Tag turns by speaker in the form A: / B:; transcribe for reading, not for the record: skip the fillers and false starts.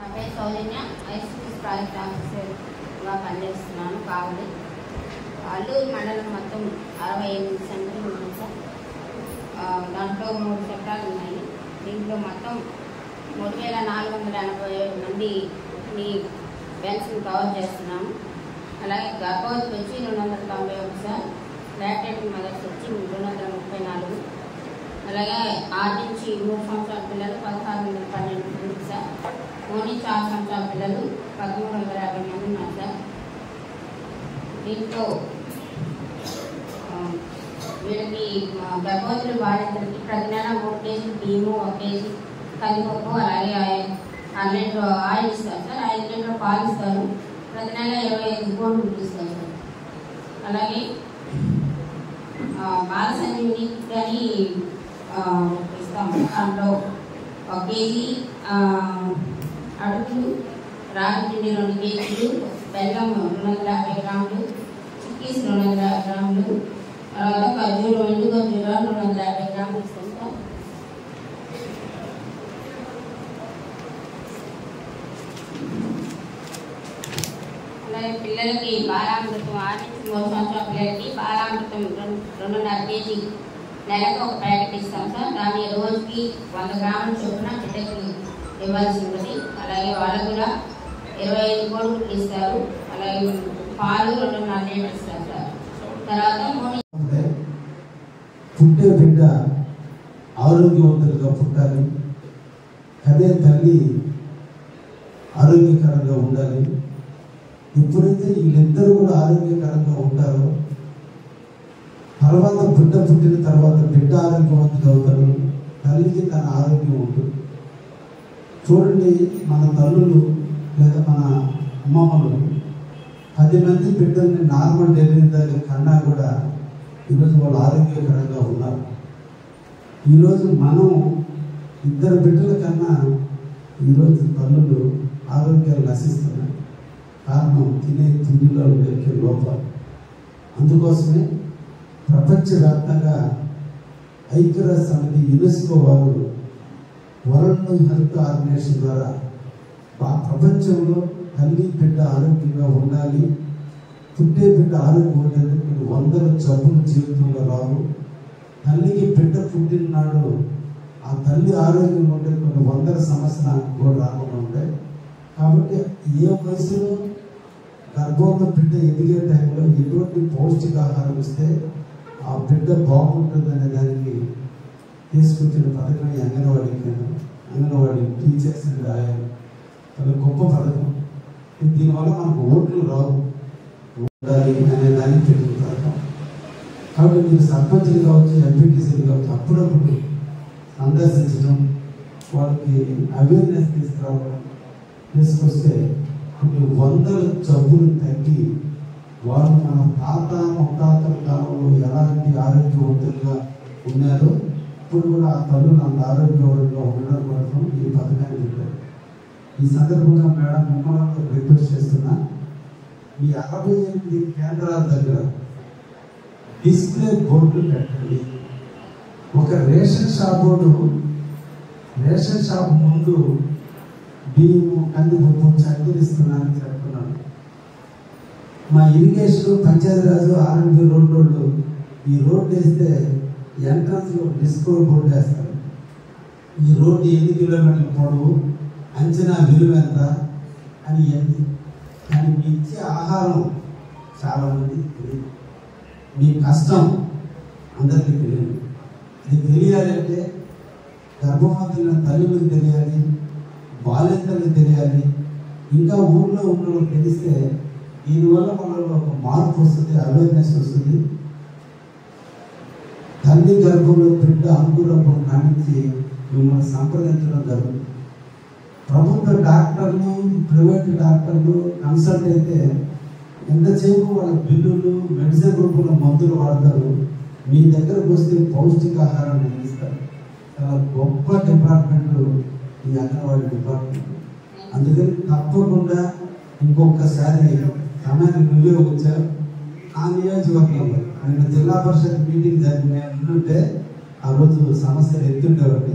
A: నా పేరు సౌజన్య. ICS project ఆఫీసర్గా పనిచేస్తున్నాను. కావలి అల్లూరు మండలం మొత్తం 68 సెంటర్లు ఉన్నాయి సార్. దాంట్లో 3 సెక్టార్లు ఉన్నాయి. దీంట్లో మొత్తం 3487 మందిని బెల్స్ని కవర్ చేస్తున్నాము. అలాగే గర్భవతి వచ్చి 291 సార్. లాక్టేటింగ్ మదర్స్ వచ్చి 234. అలాగే 6 నుంచి 3 సంవత్సరాల పిల్లలు 1612 మంది సార్. ఓన్లీ 4 సంవత్సరాల పిల్లలు 1350 మంది ఉన్నారు సార్. దీంట్లో వీళ్ళకి గర్భవతులు బాలింతలకి ప్రతి నెల 3 కేజీలు బియ్యము, 1 కేజీ కందిపప్పు, అలాగే 6 లీటర్ ఆయిల్ ఇస్తారు సార్. 5 లీటర్ పాలు ఇస్తారు. ప్రతి నెల 25 కోట్లు ఇస్తారు సార్. అలాగే బాల సంజీవిని అని ఇస్తాము. దాంట్లో 1 కేజీ అడుగులు, రాగి పిండి 2 కేజీలు, బెల్లం 250 గ్రాములు, చిక్కీస్ 250 గ్రాములు, తర్వాత ఖర్జూరం, ఎండు ఖర్జూరాలు 250 గ్రాములు ఇస్తాం సార్. అలాగే పిల్లలకి బాలామృతం 6 నుంచి 3 సంవత్సరాల పిల్లలకి బాలామృతం 2.5 కేజీ నెలకు 1 ప్యాకెట్ ఇస్తాం సార్. దాన్ని రోజుకి 100 గ్రాముల చొప్పున బిడ్డకి ఇవ్వాల్సి ఉంటుంది. అలాగే వాళ్ళకు కూడా 25 కోడిగుడ్లు ఇస్తారు. అలాగే పాలు 2.5 లీటర్లు ఇస్తారు సార్. తర్వాత
B: పుట్టే బిడ్డ ఆరోగ్యవంతులుగా పుట్టాలి, కనే తల్లి ఆరోగ్యకరంగా ఉండాలి. ఎప్పుడైతే వీళ్ళిద్దరూ కూడా ఆరోగ్యకరంగా ఉంటారో తర్వాత బిడ్డ పుట్టిన తర్వాత బిడ్డ ఆరోగ్యవంతులు అవుతారు, తల్లికి తన ఆరోగ్యం ఉంటుంది. చూడండి, మన తల్లులు లేదా మన అమ్మమ్మలు 10 మంది బిడ్డల్ని నార్మల్ డెలివరీ దగ్గర కన్నా కూడా ఈరోజు వాళ్ళు ఆరోగ్యకరంగా ఉన్నారు. ఈరోజు మనం 2 బిడ్డల కన్నా ఈరోజు తల్లులు ఆరోగ్యాలు నశిస్తున్నాయి. కారణం తినే తిండిలో దొరికే లోపాలు. అందుకోసమే ప్రపంచవ్యాప్తంగా ఐక్యరాజ్య సమితి యునెస్కో వారు వరల్డ్ హెల్త్ ఆర్గనైజేషన్ ద్వారా ప్రపంచంలో తల్లి బిడ్డ ఆరోగ్యంగా ఉండాలి, పుట్టే బిడ్డ ఆరోగ్యం ఉండేది. కొన్ని 100 జబ్బులు జీవితంలో రావు. తల్లికి బిడ్డ పుట్టిన నాడు ఆ తల్లి ఆరోగ్యంగా ఉంటే కొన్ని 100 సమస్యలు కూడా రాకుండా ఉంటాయి. కాబట్టి ఏ వయసులో గర్భంలో బిడ్డ ఎదిగే టైంలో ఎటువంటి పౌష్టికాహారం ఇస్తే ఆ బిడ్డ బాగుంటుంది అనే దానికి తీసుకొచ్చిన పథకం అంగన్వాడీ టీచర్స్ అండ్ రాయాలి. చాలా గొప్ప పథకం. దీనివల్ల మనకు ఓట్లు రావు, ఉండాలి అనే దానికి తెలియదు పథకం. కాబట్టి మీరు సర్పంచులు కావచ్చు, ఎంపీటీసీలు కావచ్చు, అప్పుడప్పుడు సందర్శించడం, వాళ్ళకి అవేర్నెస్ తీసుకొస్తే కొన్ని 100 జబ్బులు తగ్గి వాళ్ళు మన తాత ముత్తాతల కాలంలో ఎలాంటి ఆరోగ్యవంతులుగా ఉన్నారో ఇప్పుడు కూడా ఆ తల్లులు అంత ఆరోగ్యవంతంగా ఉండడం కోసం ఈ పథకాన్ని పెట్టారు. ఈ సందర్భంగా మేడం మిమ్మల్ని రిక్వెస్ట్ చేస్తున్నా, ఈ 68 కేంద్రాల దగ్గర డిస్ప్లే బోర్డులు పెట్టండి. ఒక రేషన్ షాప్ ముందు బియ్యము, కందిపప్పు, చక్కెర ఇస్తున్నానని చెప్తున్నాను. మా ఇరిగేషన్, పంచాయతీరాజు, ఆర్ఎండ్బి రోడ్డు ఈ రోడ్డు వేస్తే ఎంట్రన్స్లో డిస్ప్లే బోర్డు వేస్తారు. ఈ రోడ్డు 8 కిలోమీటర్ల పొడవు, అంచనా విలువ ఎంత అని. కానీ మీ ఇచ్చే ఆహారం చాలామంది తెలియదు, మీ కష్టం అందరికీ తెలియదు. ఇది తెలియాలంటే గర్భవతులైన తల్లులకు తెలియాలి, బాలింతలకు తెలియాలి, ఇంకా ఊళ్ళో ఉన్న తెలిస్తే దీనివల్ల మనలో ఒక మార్పు వస్తుంది, అవేర్నెస్ వస్తుంది. తల్లి గర్భంలో బిడ్డ అంకురూపం కానించి మిమ్మల్ని సంప్రదించడం జరుగుతుంది. ప్రభుత్వ డాక్టర్లు, ప్రైవేట్ డాక్టర్లు కన్సల్ట్ అయితే ఎంతసేపు వాళ్ళ బిల్లులు, మెడిసిన్ రూపంలో మందులు వాడతారు. మీ దగ్గరకు వస్తే పౌష్టికాహారాన్ని అందిస్తారు. చాలా గొప్ప డిపార్ట్మెంట్ ఈ అంగన్వాడీ డిపార్ట్మెంట్. అందుకని తప్పకుండా ఇంకొకసారి సమయాన్ని వినియోగించారు. ఆ నియోజకవర్గంలో నిన్న జిల్లా పరిషత్ మీటింగ్ జరిగిన ఉంటే ఆ రోజు సమస్యలు ఎత్తుండేవాడిని.